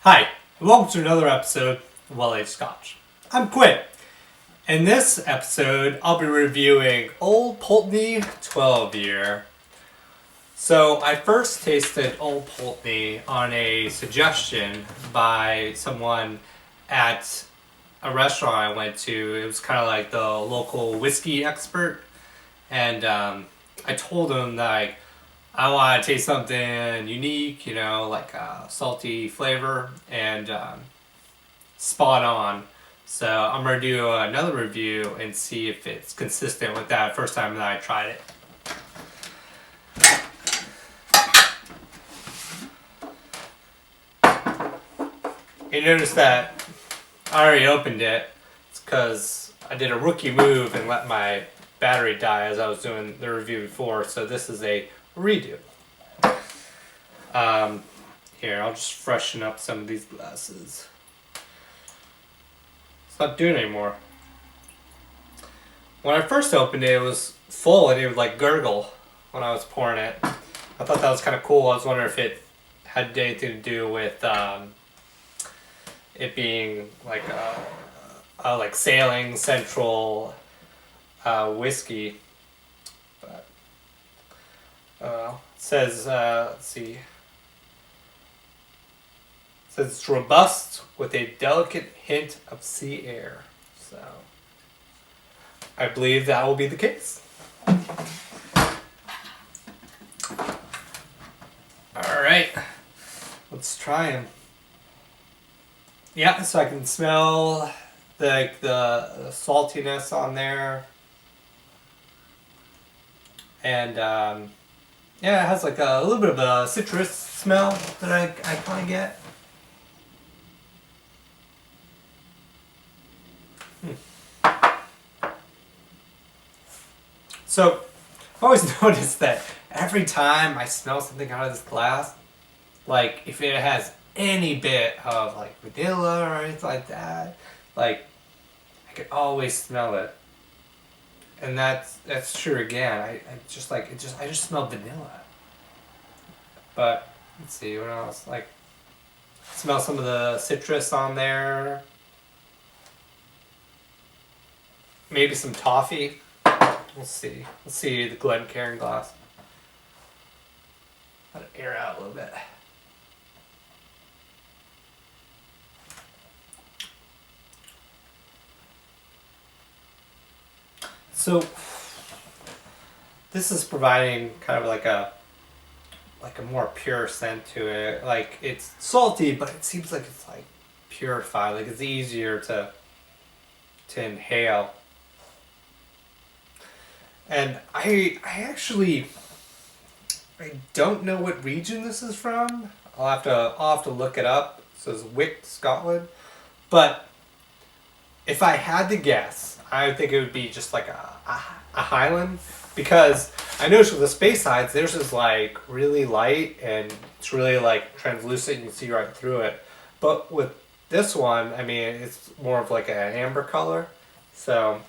Hi, and welcome to another episode of Well-Aged Scotch. I'm Quinn. In this episode, I'll be reviewing Old Pulteney 12 Year. So, I first tasted Old Pulteney on a suggestion by someone at a restaurant I went to. It was kind of like the local whiskey expert. And I told him that I want to taste something unique, like a salty flavor, and spot on. So I'm going to do another review and see if it's consistent with that first time that I tried it. You notice that I already opened it. It's because I did a rookie move and let my battery die as I was doing the review before, so this is a redo. Here, I'll just freshen up some of these glasses. It's not doing it anymore. When I first opened it, it was full and it would like gurgle when I was pouring it. I thought that was kind of cool. I was wondering if it had anything to do with it being like a like sailing central whiskey. But it says, let's see. It says it's robust with a delicate hint of sea air. So I believe that will be the case. Alright, let's try them. Yeah, so I can smell the saltiness on there. And yeah, it has like a little bit of a citrus smell that I kind of get. So, I've always noticed that every time I smell something out of this glass, like if it has any bit of like vanilla or anything like that, like I can always smell it. And that's true again. I just like it I just smell vanilla. But let's see what else. Like smell some of the citrus on there. Maybe some toffee. We'll see. Let's see the Glencairn glass. Let it air out a little bit. So this is providing kind of like a more pure scent to it. Like it's salty, but it seems like it's like purified. Like it's easier to inhale. And I don't know what region this is from. I'll have to look it up. It says Wick, Scotland. But if I had to guess, I would think it would be just like a Highland, because I noticed with the Space Hides, theirs is like really light and it's really like translucent. You can see right through it. But with this one, I mean, it's more of like an amber color. So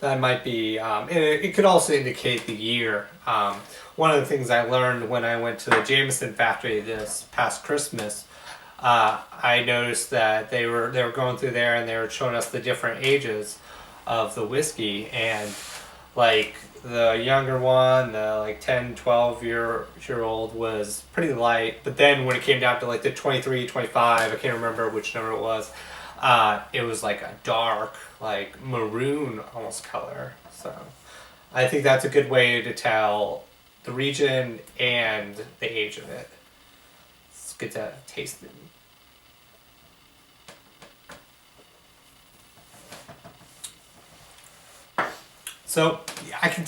that might be, it could also indicate the year. One of the things I learned when I went to the Jameson factory this past Christmas, I noticed that they were going through there and they were showing us the different ages of the whiskey, and like the younger one, the like 10, 12 year old was pretty light, but then when it came down to like the 23, 25, I can't remember which number it was like a dark, like maroon almost color. So I think that's a good way to tell the region and the age of it. It's good to taste it. So yeah, I can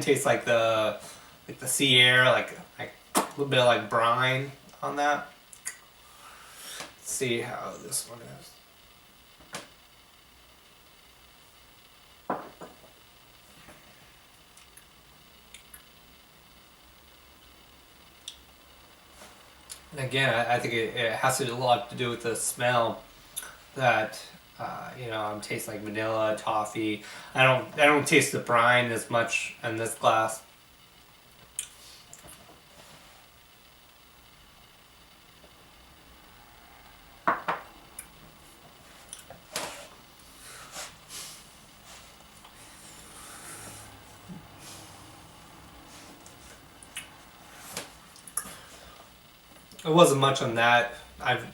taste like the sea air, like a little bit of like brine on that. Let's see how this one is. And again, I think it has a lot to do with the smell that I'm tasting like vanilla, toffee. I don't taste the brine as much in this glass. it wasn't much on that.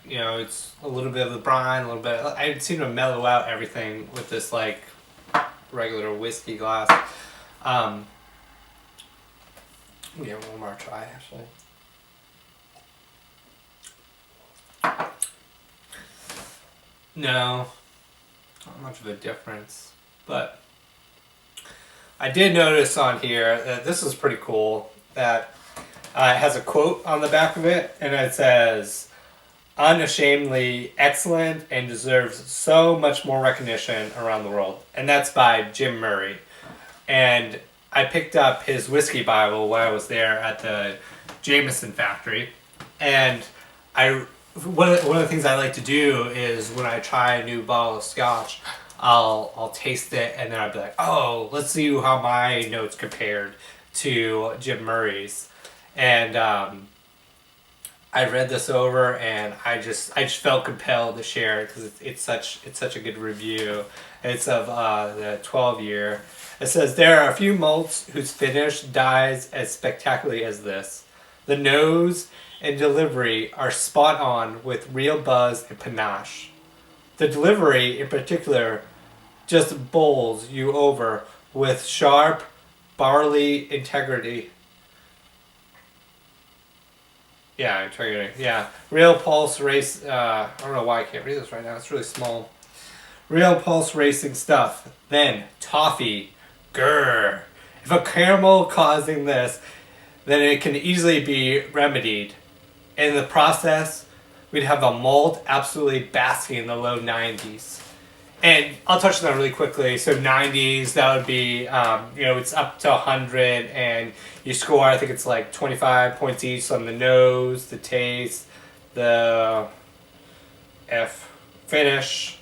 It's a little bit of the brine, a little bit. I seem to mellow out everything with this like regular whiskey glass. Yeah, one more try actually. No, not much of a difference, but I did notice on here that this is pretty cool. That it has a quote on the back of it, and it says, "Unashamedly excellent and deserves so much more recognition around the world." And that's by Jim Murray. And I picked up his whiskey Bible while I was there at the Jameson factory. And one of the things I like to do is when I try a new bottle of Scotch, I'll taste it and then I'll be like, oh, let's see how my notes compared to Jim Murray's. And I read this over and I just felt compelled to share it because it's such a good review. It's of the 12-year. It says, there are a few malts whose finish dies as spectacularly as this. The nose and delivery are spot on with real buzz and panache. The delivery in particular just bowls you over with sharp barley integrity. Yeah, integrity. Yeah. Real pulse race. I don't know why I can't read this right now. It's really small. Real pulse racing stuff. Then toffee. Grrr. If a caramel causing this, then it can easily be remedied. In the process, we'd have a malt absolutely basking in the low 90s. And I'll touch on that really quickly. So 90s, that would be, it's up to 100, and you score, I think it's like 25 points each on the nose, the taste, the finish,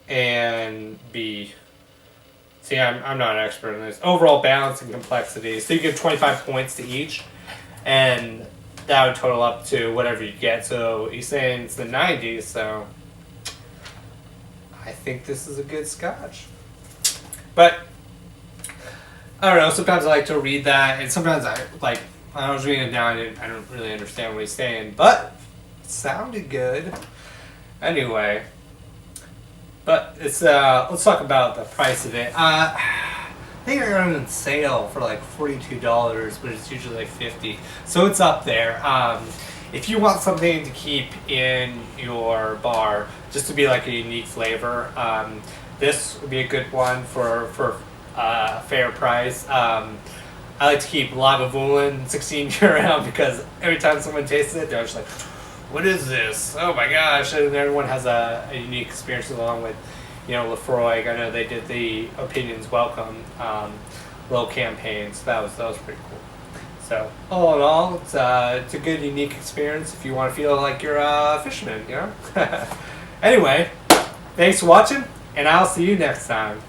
and B. See, I'm not an expert in this. Overall balance and complexity. So you give 25 points to each, and that would total up to whatever you get. So he's saying it's the 90s, so I think this is a good Scotch. But I don't know, sometimes I like to read that, and sometimes when I was reading it down, I don't really understand what he's saying, but it sounded good. Anyway, but it's let's talk about the price of it. I think I got it on sale for like $42, but it's usually like $50, so it's up there. If you want something to keep in your bar, just to be like a unique flavor, this would be a good one for fair price. I like to keep Lagavulin 16 year round because every time someone tastes it, they're just like, what is this? Oh my gosh. And everyone has a unique experience along with, Lefroy. I know they did the Opinions Welcome little campaign, so that was pretty cool. So all in all, it's a good, unique experience if you want to feel like you're a fisherman, Anyway, thanks for watching, and I'll see you next time.